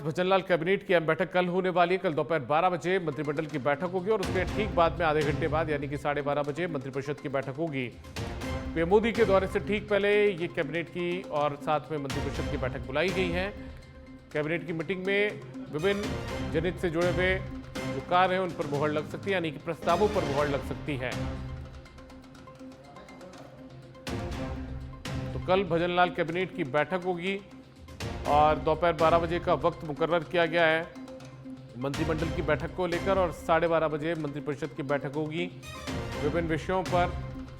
Bhajanlal cabinet की अहम बैठक कल होने वाली है। कल दोपहर 12 बजे मंत्रिमंडल की बैठक होगी और उसके ठीक बाद में आधे घंटे बाद यानी कि 12:30 बजे मंत्रिपरिषद की बैठक होगी। पीएम मोदी के दौरे से ठीक पहले ये कैबिनेट की और साथ में मंत्रिपरिषद की बैठक बुलाई गई है। कैबिनेट की मीटिंग में विभिन्न जनहित से जुड़े हुए जो कार्य हैं उन पर मुहर लग सकती है, यानी कि प्रस्तावों पर मुहर लग सकती है। तो कल भजनलाल कैबिनेट की बैठक होगी और दोपहर 12 बजे का वक्त मुकर्रर किया गया है मंत्रिमंडल की बैठक को लेकर और 12:30 बजे मंत्रिपरिषद की बैठक होगी। विभिन्न विषयों पर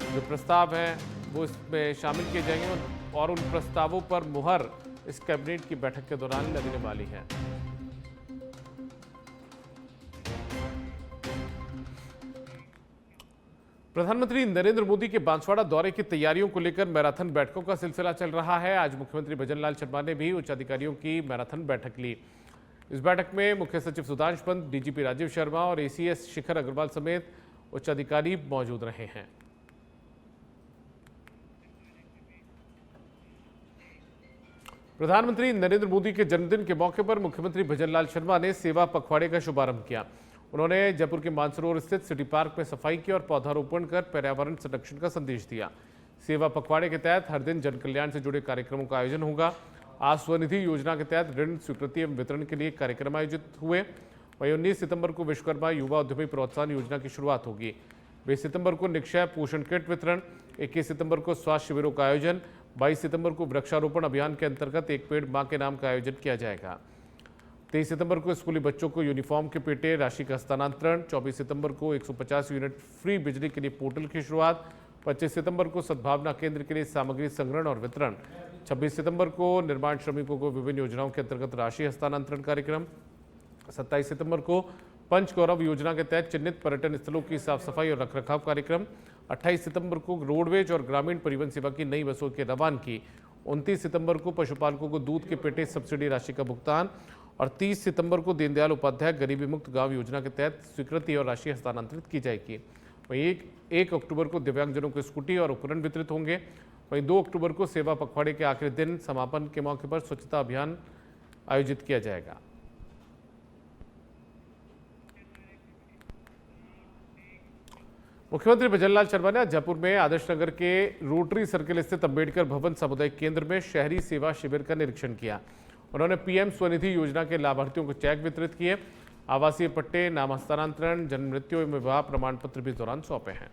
जो प्रस्ताव हैं वो इसमें शामिल किए जाएंगे और उन प्रस्तावों पर मुहर इस कैबिनेट की बैठक के दौरान लगने वाली है। प्रधानमंत्री नरेंद्र मोदी के बांसवाड़ा दौरे की तैयारियों को लेकर मैराथन बैठकों का सिलसिला चल रहा है। आज मुख्यमंत्री भजनलाल शर्मा ने भी उच्च अधिकारियों की मैराथन बैठक ली। इस बैठक में मुख्य सचिव सुधांशु पंत, डीजीपी राजीव शर्मा और एसीएस शिखर अग्रवाल समेत उच्च अधिकारी मौजूद रहे हैं। प्रधानमंत्री नरेंद्र मोदी के जन्मदिन के मौके पर मुख्यमंत्री भजनलाल शर्मा ने सेवा पखवाड़े का शुभारंभ किया। उन्होंने जयपुर के मानसरोवर स्थित सिटी पार्क में सफाई की और पौधारोपण कर पर्यावरण संरक्षण का संदेश दिया। सेवा पखवाड़े के तहत हर दिन जन कल्याण से जुड़े कार्यक्रमों का आयोजन होगा। आज स्वनिधि योजना के तहत ऋण स्वीकृति एवं वितरण के लिए कार्यक्रम आयोजित हुए। वहीं 19 सितंबर को विश्वकर्मा युवा उद्यमी प्रोत्साहन योजना की शुरुआत होगी। 20 सितंबर को निक्षय पोषण किट वितरण, 21 सितंबर को स्वास्थ्य शिविरों का आयोजन, 22 सितंबर को वृक्षारोपण अभियान के अंतर्गत एक पेड़ मां के नाम का आयोजन किया जाएगा। 23 सितंबर को स्कूली बच्चों को यूनिफॉर्म के पेटे राशि का हस्तांतरण, 24 सितंबर को 150 यूनिट फ्री बिजली के लिए पोर्टल की शुरुआत, 25 सितंबर को सद्भावना केंद्र के लिए सामग्री संग्रहण और वितरण, 26 सितंबर को निर्माण श्रमिकों को विभिन्न योजनाओं के अंतर्गत राशि हस्तांतरण कार्यक्रम, 27 सितंबर को पंच गौरव योजना के तहत चिन्हित पर्यटन स्थलों की साफ सफाई और रखरखाव कार्यक्रम, 28 सितंबर को रोडवेज और ग्रामीण परिवहन सेवा की नई बसों के रवान की, 29 सितंबर को पशुपालकों को दूध के पेटे सब्सिडी राशि का भुगतान और 30 सितंबर को दीनदयाल उपाध्याय गरीबी मुक्त गांव योजना के तहत स्वीकृति और राशि हस्तांतरित की जाएगी। वहीं 1 अक्टूबर को दिव्यांगजनों को स्कूटी और उपकरण वितरित होंगे। वहीं 2 अक्टूबर को सेवा पखवाड़े के आखिरी दिन समापन के मौके पर स्वच्छता अभियान आयोजित किया जाएगा। मुख्यमंत्री भजनलाल शर्मा ने आज जयपुर में आदर्श नगर के रोटरी सर्किल स्थित अंबेडकर भवन सामुदायिक केंद्र में शहरी सेवा शिविर का निरीक्षण किया। उन्होंने पीएम स्वनिधि योजना के लाभार्थियों को चेक वितरित किए। आवासीय पट्टे, नाम हस्तांतरण, जन्म मृत्यु एवं विवाह प्रमाण पत्र भी इस दौरान सौंपे हैं।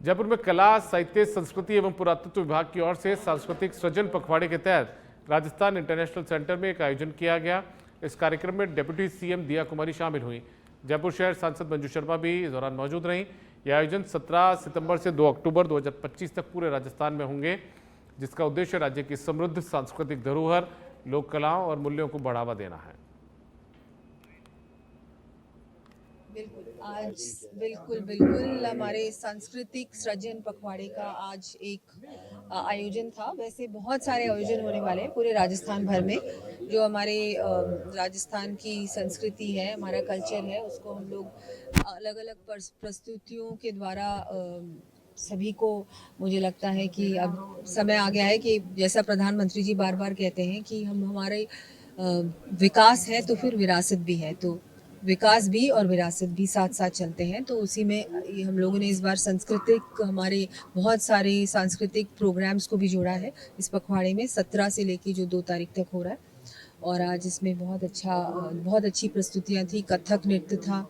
जयपुर में कला, साहित्य, संस्कृति एवं पुरातत्व विभाग की ओर से सांस्कृतिक सृजन पखवाड़े के तहत राजस्थान इंटरनेशनल सेंटर में एक आयोजन किया गया। इस कार्यक्रम में डिप्टी सीएम दिया कुमारी शामिल हुई। जयपुर शहर सांसद मंजू शर्मा भी इस दौरान मौजूद रहीं। यह आयोजन 17 सितंबर से 2 अक्टूबर 2025 तक पूरे राजस्थान में होंगे, जिसका उद्देश्य राज्य की समृद्ध सांस्कृतिक धरोहर, लोक कलाओं और मूल्यों को बढ़ावा देना है। बिल्कुल हमारे सांस्कृतिक सृजन पखवाड़े का आज एक आयोजन था। वैसे बहुत सारे आयोजन होने वाले हैं पूरे राजस्थान भर में। जो हमारे राजस्थान की संस्कृति है, हमारा कल्चर है, उसको हम लोग अलग अलग प्रस्तुतियों के द्वारा सभी को, मुझे लगता है कि अब समय आ गया है कि जैसा प्रधानमंत्री जी बार बार कहते हैं कि हमारे विकास है तो फिर विरासत भी है, तो विकास भी और विरासत भी साथ साथ चलते हैं। तो उसी में हम लोगों ने इस बार हमारे बहुत सारे सांस्कृतिक प्रोग्राम्स को भी जोड़ा है इस पखवाड़े में। 17 से लेके जो 2 तारीख तक हो रहा है और आज इसमें बहुत अच्छी प्रस्तुतियाँ थी। कथक नृत्य था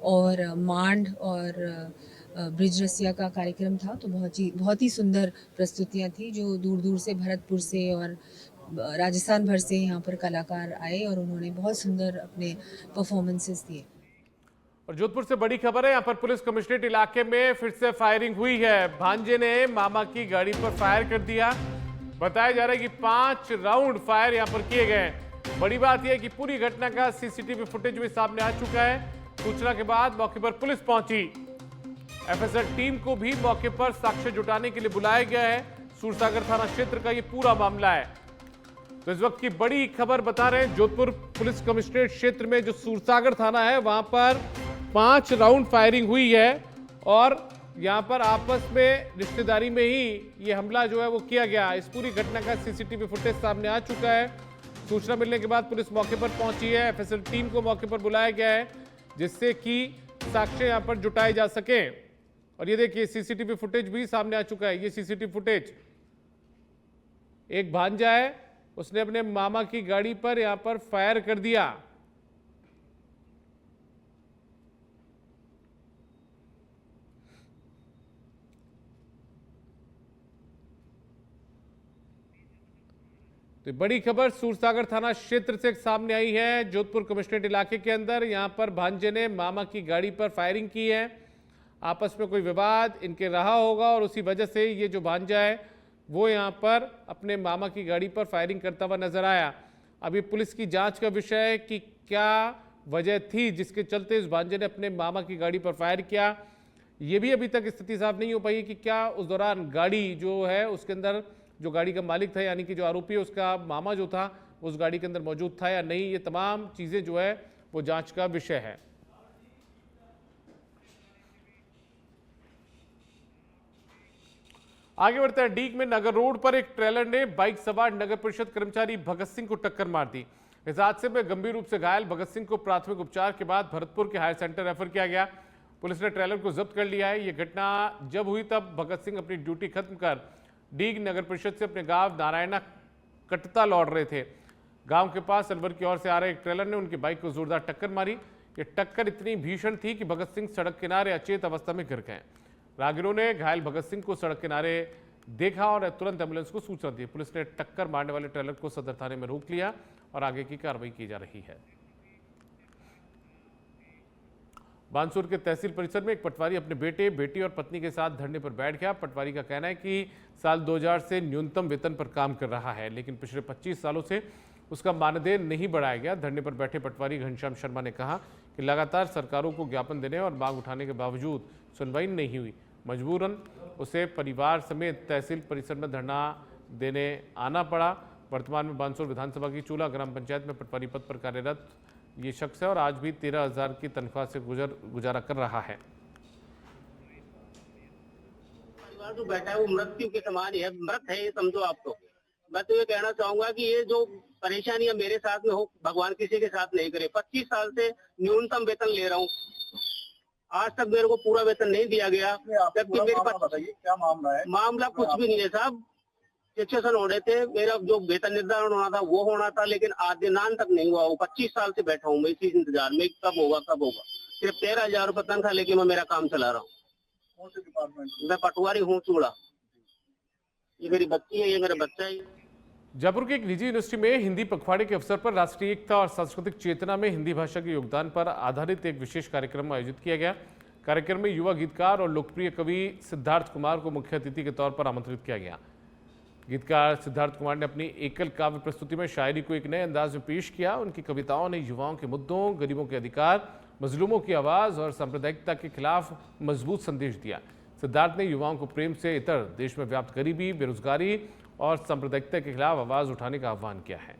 और मांड और ब्रिज रसिया का कार्यक्रम था। तो बहुत ही सुंदर प्रस्तुतियाँ थी जो दूर दूर से, भरतपुर से और राजस्थान भर से यहाँ पर कलाकार आए और उन्होंने बहुत सुंदर अपने परफॉर्मेंसेस दिए। और जोधपुर से बड़ी खबर है, यहाँ पर पुलिस कमिश्नरेट इलाके में फिर से फायरिंग हुई है। भांजे ने मामा की गाड़ी पर फायर कर दिया। बताया जा रहा है कि 5 राउंड फायर यहाँ पर किए गए। बड़ी बात यह है कि पूरी घटना का सीसीटीवी फुटेज भी सामने आ चुका है। सूचना के बाद मौके पर पुलिस पहुंची। एफएसएल टीम को भी मौके पर साक्ष्य जुटाने के लिए बुलाया गया है। सूरसागर थाना क्षेत्र का ये पूरा मामला है। तो इस वक्त की बड़ी खबर बता रहे हैं, जोधपुर पुलिस कमिश्नरेट क्षेत्र में जो सूरसागर थाना है वहां पर 5 राउंड फायरिंग हुई है और यहाँ पर आपस में रिश्तेदारी में ही ये हमला जो है वो किया गया। इस पूरी घटना का सीसीटीवी फुटेज सामने आ चुका है। सूचना मिलने के बाद पुलिस मौके पर पहुंची है। एफएसएल टीम को मौके पर बुलाया गया है जिससे कि साक्ष्य यहाँ पर जुटाए जा सके। और ये देखिए सीसीटीवी फुटेज भी सामने आ चुका है। ये सीसीटीवी फुटेज, एक भांजा है, उसने अपने मामा की गाड़ी पर यहाँ पर फायर कर दिया। तो बड़ी खबर सूरसागर थाना क्षेत्र से सामने आई है। जोधपुर कमिश्नरेट इलाके के अंदर यहां पर भांजे ने मामा की गाड़ी पर फायरिंग की है। आपस में कोई विवाद इनके रहा होगा और उसी वजह से ये जो भांजा है वो यहां पर अपने मामा की गाड़ी पर फायरिंग करता हुआ नजर आया। अभी पुलिस की जांच का विषय है कि क्या वजह थी जिसके चलते इस भांजे ने अपने मामा की गाड़ी पर फायर किया। ये भी अभी तक स्थिति साफ नहीं हो पाई कि क्या उस दौरान गाड़ी जो है उसके अंदर जो गाड़ी का मालिक था यानी कि जो आरोपी है उसका मामा जो था उस गाड़ी के अंदर मौजूद था या नहीं। ये तमाम चीजें जो है वो जांच का विषय है। आगे बढ़ते हैं। डीग में नगर रोड पर एक ट्रेलर ने बाइक सवार नगर परिषद कर्मचारी भगत सिंह को टक्कर मार दी। इस हादसे में गंभीर रूप से घायल भगत सिंह को प्राथमिक उपचार के बाद भरतपुर के हायर सेंटर रेफर किया गया। पुलिस ने ट्रेलर को जब्त कर लिया है। यह घटना जब हुई तब भगत सिंह अपनी ड्यूटी खत्म कर डीग नगर परिषद से अपने गांव नारायणा कटता लौट रहे थे। गांव के पास अलवर की ओर से आ रहे एक ट्रेलर ने उनकी बाइक को जोरदार टक्कर मारी। ये टक्कर इतनी भीषण थी कि भगत सिंह सड़क किनारे अचेत अवस्था में गिर गए। राहगीरों ने घायल भगत सिंह को सड़क किनारे देखा और तुरंत एम्बुलेंस को सूचना दी। पुलिस ने टक्कर मारने वाले ट्रेलर को सदर थाने में रोक लिया और आगे की कार्रवाई की जा रही है। बानसूर के तहसील परिसर में एक पटवारी अपने बेटे, बेटी और पत्नी के साथ धरने पर बैठ गया। पटवारी का कहना है कि साल 2000 से न्यूनतम वेतन पर काम कर रहा है, लेकिन पिछले 25 सालों से उसका मानदेय नहीं बढ़ाया गया। धरने पर बैठे पटवारी घनश्याम शर्मा ने कहा कि लगातार सरकारों को ज्ञापन देने और मांग उठाने के बावजूद सुनवाई नहीं हुई। मजबूरन उसे परिवार समेत तहसील परिसर में धरना देने आना पड़ा। वर्तमान में बानसूर विधानसभा की चूला ग्राम पंचायत में पटवारी पद पर कार्यरत ये शख्स है और आज भी 13,000 की तनख्वाह से गुजारा कर रहा है। परिवार जो बैठा है वो मृत्यु के समान है, मृत है ये समझो आप। तो मैं तो ये कहना चाहूंगा कि ये जो परेशानियां मेरे साथ में हो भगवान किसी के साथ नहीं करे। 25 साल से न्यूनतम वेतन ले रहा हूँ, आज तक मेरे को पूरा वेतन नहीं दिया गया। जबकि मेरे पास बताइए क्या मामला है। मामला कुछ भी नहीं है साहब, शिक्षण हो रहे थे, मेरा जो वेतन निर्धारण होना था वो होना था, लेकिन आज दिनांत तक नहीं हुआ। 25 साल से बैठा हूँ मैं इसी इंतजार में, कब होगा कब होगा। सिर्फ 13,000 रुपये तनख्वाह लेके मैं मेरा काम चला रहा हूँ। कौन से डिपार्टमेंट? मैं पटवारी हूँ चूड़ा। ये मेरी बच्ची है, ये मेरा बच्चा है। जयपुर की एक निजी यूनिवर्सिटी में हिंदी पखवाड़े के अवसर पर राष्ट्रीय एकता और सांस्कृतिक चेतना में हिंदी भाषा के योगदान पर आधारित एक विशेष कार्यक्रम आयोजित किया गया। कार्यक्रम में युवा गीतकार और लोकप्रिय कवि सिद्धार्थ कुमार को मुख्य अतिथि के तौर पर आमंत्रित किया गया। गीतकार सिद्धार्थ कुमार ने अपनी एकल काव्य प्रस्तुति में शायरी को एक नए अंदाज में पेश किया। उनकी कविताओं ने युवाओं के मुद्दों, गरीबों के अधिकार, मजलूमों की आवाज़ और सांप्रदायिकता के खिलाफ मजबूत संदेश दिया। सिद्धार्थ ने युवाओं को प्रेम से इतर देश में व्याप्त गरीबी, बेरोजगारी और सांप्रदायिकता के खिलाफ आवाज़ उठाने का आह्वान किया है।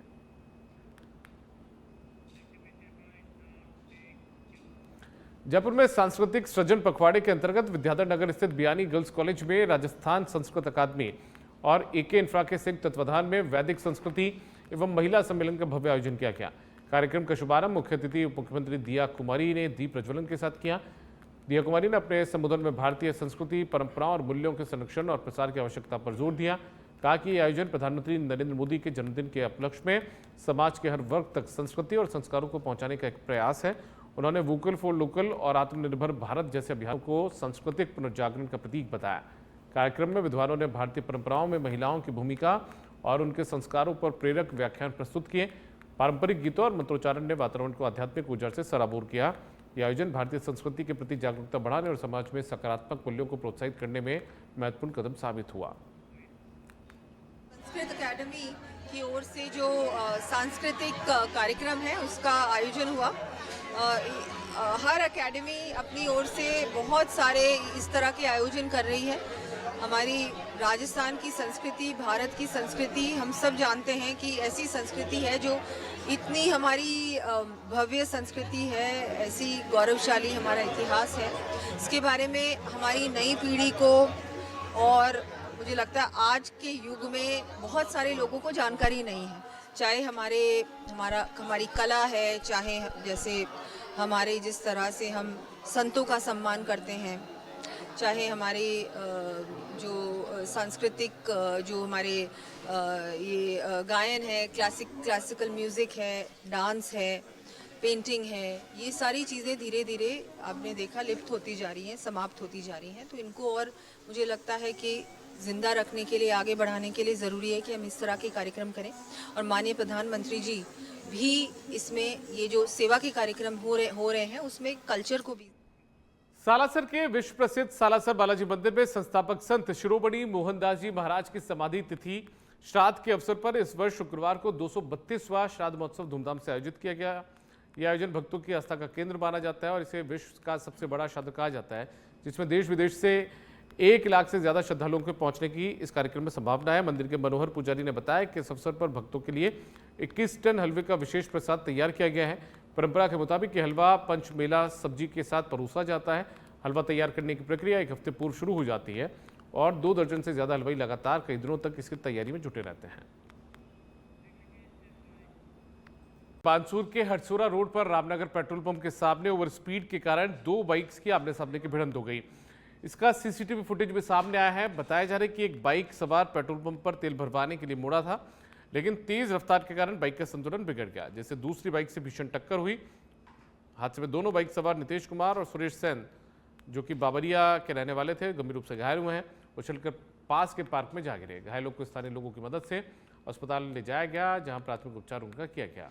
जयपुर में सांस्कृतिक सृजन पखवाड़े के अंतर्गत विद्याधर नगर स्थित बियानी गर्ल्स कॉलेज में राजस्थान संस्कृत अकादमी और एके इंफ्रा के संयुक्त तत्वाधान में वैदिक संस्कृति एवं महिला सम्मेलन का भव्य आयोजन किया गया। कार्यक्रम का शुभारंभ मुख्य अतिथि उप मुख्यमंत्री दिया कुमारी ने दीप प्रज्वलन के साथ किया। दिया कुमारी ने अपने संबोधन में भारतीय संस्कृति, परंपराओं और मूल्यों के संरक्षण और प्रसार की आवश्यकता पर जोर दिया। कहा कि यह आयोजन प्रधानमंत्री नरेंद्र मोदी के जन्मदिन के उपलक्ष्य में समाज के हर वर्ग तक संस्कृति और संस्कारों को पहुंचाने का एक प्रयास है। उन्होंने वोकल फॉर लोकल और आत्मनिर्भर भारत जैसे अभियान को सांस्कृतिक पुनर्जागरण का प्रतीक बताया। कार्यक्रम में विद्वानों ने भारतीय परंपराओं में महिलाओं की भूमिका और उनके संस्कारों पर प्रेरक व्याख्यान प्रस्तुत किए। पारंपरिक गीतों और मंत्रोच्चारण ने वातावरण को आध्यात्मिक ऊर्जा से सराबोर किया। यह आयोजन भारतीय संस्कृति के प्रति जागरूकता बढ़ाने और समाज में सकारात्मक मूल्यों को प्रोत्साहित करने में महत्वपूर्ण कदम साबित हुआ। संस्कृत अकेडमी की ओर से जो सांस्कृतिक कार्यक्रम है उसका आयोजन हुआ। हर एकेडमी अपनी ओर से बहुत सारे इस तरह के आयोजन कर रही है। हमारी राजस्थान की संस्कृति, भारत की संस्कृति, हम सब जानते हैं कि ऐसी संस्कृति है जो इतनी हमारी भव्य संस्कृति है, ऐसी गौरवशाली हमारा इतिहास है। इसके बारे में हमारी नई पीढ़ी को और मुझे लगता है आज के युग में बहुत सारे लोगों को जानकारी नहीं है। चाहे हमारी कला है, चाहे जैसे हमारे जिस तरह से हम संतों का सम्मान करते हैं, चाहे हमारे जो सांस्कृतिक जो हमारे ये गायन है, क्लासिकल म्यूज़िक है, डांस है, पेंटिंग है, ये सारी चीज़ें धीरे धीरे आपने देखा लिप्त होती जा रही हैं, समाप्त होती जा रही हैं। तो इनको और मुझे लगता है कि ज़िंदा रखने के लिए, आगे बढ़ाने के लिए ज़रूरी है कि हम इस तरह के कार्यक्रम करें। और माननीय प्रधानमंत्री जी भी इसमें ये जो सेवा के कार्यक्रम हो रहे हैं उसमें कल्चर को भी। सालासर के विश्व प्रसिद्ध सालासर बालाजी मंदिर में संस्थापक संत शिरोमणि मोहनदास जी महाराज की समाधि तिथि श्राद्ध के अवसर पर इस वर्ष शुक्रवार को 232वां श्राद्ध महोत्सव धूमधाम से आयोजित किया गया। यह आयोजन भक्तों की आस्था का केंद्र माना जाता है और इसे विश्व का सबसे बड़ा श्राद्ध कहा जाता है, जिसमें देश विदेश से 1 लाख से ज्यादा श्रद्धालुओं के पहुंचने की इस कार्यक्रम में संभावना है। मंदिर के मनोहर पुजारी ने बताया कि इस अवसर पर भक्तों के लिए 21 टन हलवे का विशेष प्रसाद तैयार किया गया है। परंपरा के मुताबिक ये हलवा पंच मेला सब्जी के साथ परोसा जाता है। हलवा तैयार करने की प्रक्रिया 1 हफ्ते पूर्व शुरू हो जाती है और 2 दर्जन से ज्यादा हलवाई लगातार कई दिनों तक इसकी तैयारी में जुटे रहते हैं। बानसूर के हरसोरा रोड पर रामनगर पेट्रोल पंप के सामने ओवर स्पीड के कारण 2 बाइक्स की आमने सामने की भिड़ंत हो गई। इसका सीसीटीवी फुटेज में सामने आया है। बताया जा रहा है कि एक बाइक सवार पेट्रोल पंप पर तेल भरवाने के लिए मुड़ा था, लेकिन तेज रफ्तार के कारण बाइक का संतुलन बिगड़ गया, जिससे दूसरी बाइक से भीषण टक्कर हुई। हादसे में दोनों बाइक सवार नितेश कुमार और सुरेश सेन, जो कि बाबरिया के रहने वाले थे, गंभीर रूप से घायल हुए हैं। उछलकर पास के पार्क में जा गिरे। घायलों को स्थानीय लोगों की मदद से अस्पताल ले जाया गया, जहां प्राथमिक उपचार उनका किया गया।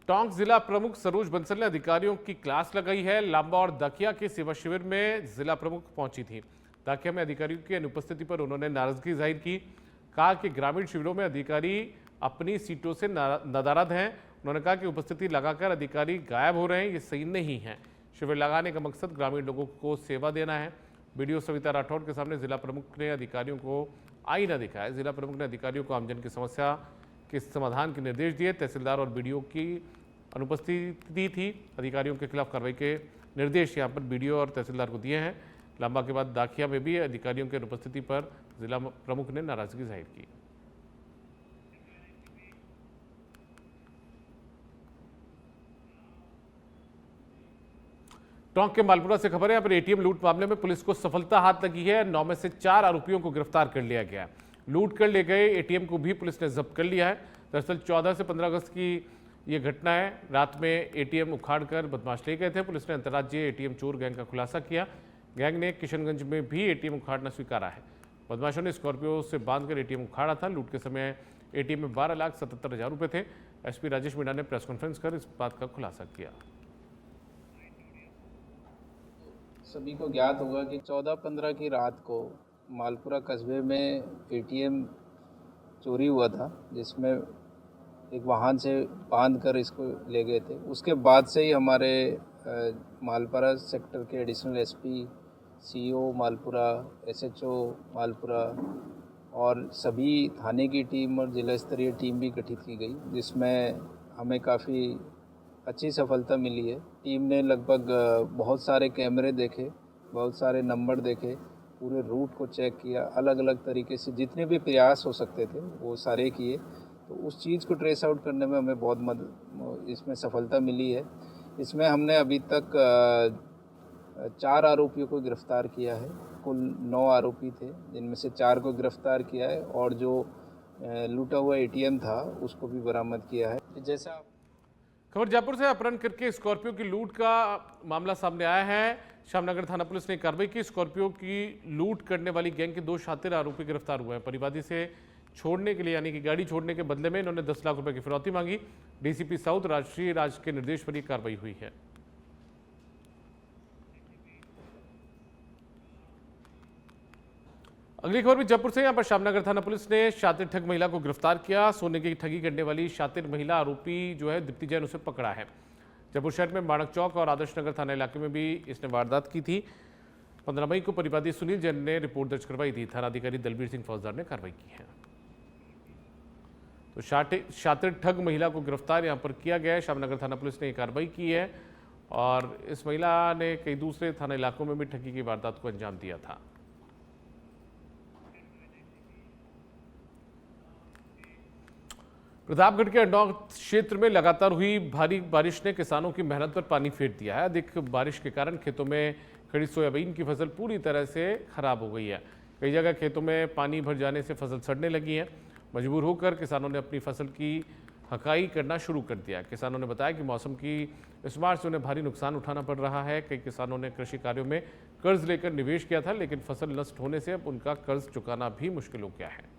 टोंक जिला प्रमुख सरोज बंसल ने अधिकारियों की क्लास लगाई है। लांबा और दाकिया के सेवा शिविर में जिला प्रमुख पहुंची थी। दाकिया में अधिकारियों की अनुपस्थिति पर उन्होंने नाराजगी जाहिर की। कहा कि ग्रामीण शिविरों में अधिकारी अपनी सीटों से नदारद हैं। उन्होंने कहा कि उपस्थिति लगाकर अधिकारी गायब हो रहे हैं, ये सही नहीं है। शिविर लगाने का मकसद ग्रामीण लोगों को सेवा देना है। बीडीओ सविता राठौर के सामने जिला प्रमुख ने अधिकारियों को आईना दिखाया। जिला प्रमुख ने अधिकारियों को आमजन की समस्या के समाधान के निर्देश दिए। तहसीलदार और बीडीओ की अनुपस्थिति थी। अधिकारियों के खिलाफ कार्रवाई के निर्देश यहां पर बीडीओ और तहसीलदार को दिए हैं। लांबा के बाद दाखिया में भी अधिकारियों की अनुपस्थिति पर जिला प्रमुख ने नाराजगी जाहिर की। टोंक के मालपुरा से खबर है। यहाँ पर एटीएम लूट मामले में पुलिस को सफलता हाथ लगी है। 9 में से 4 आरोपियों को गिरफ्तार कर लिया गया। लूट कर ले गए एटीएम को भी पुलिस ने जब्त कर लिया है। दरअसल 14 से 15 अगस्त की ये घटना है। रात में एटीएम उखाड़कर बदमाश ले गए थे। पुलिस ने अंतर्राज्यीय एटीएम चोर गैंग का खुलासा किया। गैंग ने किशनगंज में भी एटीएम उखाड़ना स्वीकारा है। बदमाशों ने स्कॉर्पियो से बांधकर एटीएम उखाड़ा था। लूट के समय एटीएम में 12,77,000 रुपये थे। एसपी राजेश मीणा ने प्रेस कॉन्फ्रेंस कर इस बात का खुलासा किया। सभी को ज्ञात होगा कि 14-15 की रात को मालपुरा कस्बे में एटीएम चोरी हुआ था, जिसमें एक वाहन से बांध कर इसको ले गए थे। उसके बाद से ही हमारे मालपुरा सेक्टर के additional SP, CO Malpura, SHO Malpura और सभी थाने की टीम और जिला स्तरीय टीम भी गठित की गई, जिसमें हमें काफ़ी अच्छी सफलता मिली है। टीम ने लगभग बहुत सारे कैमरे देखे, बहुत सारे नंबर देखे, पूरे रूट को चेक किया, अलग अलग तरीके से जितने भी प्रयास हो सकते थे वो सारे किए। तो उस चीज़ को ट्रेस आउट करने में हमें बहुत मदद इसमें सफलता मिली है। इसमें हमने अभी तक 4 आरोपियों को गिरफ्तार किया है। कुल 9 आरोपी थे, जिनमें से 4 को गिरफ्तार किया है और जो लूटा हुआ एटीएम था उसको भी बरामद किया है। जैसा खबर जयपुर से अपहरण करके स्कॉर्पियो की लूट का मामला सामने आया है। श्यामनगर थाना पुलिस ने कार्रवाई की। स्कॉर्पियो की लूट करने वाली गैंग के 2 शातिर आरोपी गिरफ्तार हुए हैं। परिवादी से छोड़ने के लिए, यानी कि गाड़ी छोड़ने के बदले में इन्होंने 10 लाख रुपए की फिरौती मांगी। डीसीपी साउथ राष्ट्रीय राज के निर्देश पर यह कार्रवाई हुई है। अगली खबर भी जयपुर से। यहाँ पर श्यामनगर थाना पुलिस ने शातिर ठग महिला को गिरफ्तार किया। सोने की ठगी करने वाली शातिर महिला आरोपी जो है दीप्ति जैन, उसे पकड़ा है। जयपुर शहर में माणक चौक और आदर्श नगर थाना इलाके में भी इसने वारदात की थी। 15 मई को परिवादी सुनील जैन ने रिपोर्ट दर्ज करवाई थी। थानाधिकारी दलबीर सिंह फौजदार ने कार्रवाई की है। तो शातिर ठग महिला को गिरफ्तार यहां पर किया गया है। श्यामनगर थाना पुलिस ने यह कार्रवाई की है और इस महिला ने कई दूसरे थाना इलाकों में भी ठगी की वारदात को अंजाम दिया था। प्रतापगढ़ के अंडौर क्षेत्र में लगातार हुई भारी बारिश ने किसानों की मेहनत पर पानी फेर दिया है। अधिक बारिश के कारण खेतों में खड़ी सोयाबीन की फसल पूरी तरह से खराब हो गई है। कई जगह खेतों में पानी भर जाने से फसल सड़ने लगी है। मजबूर होकर किसानों ने अपनी फसल की हकाई करना शुरू कर दिया। किसानों ने बताया कि मौसम की इस बार से उन्हें भारी नुकसान उठाना पड़ रहा है। कई किसानों ने कृषि कार्यों में कर्ज लेकर निवेश किया था, लेकिन फसल नष्ट होने से अब उनका कर्ज चुकाना भी मुश्किल हो गया है।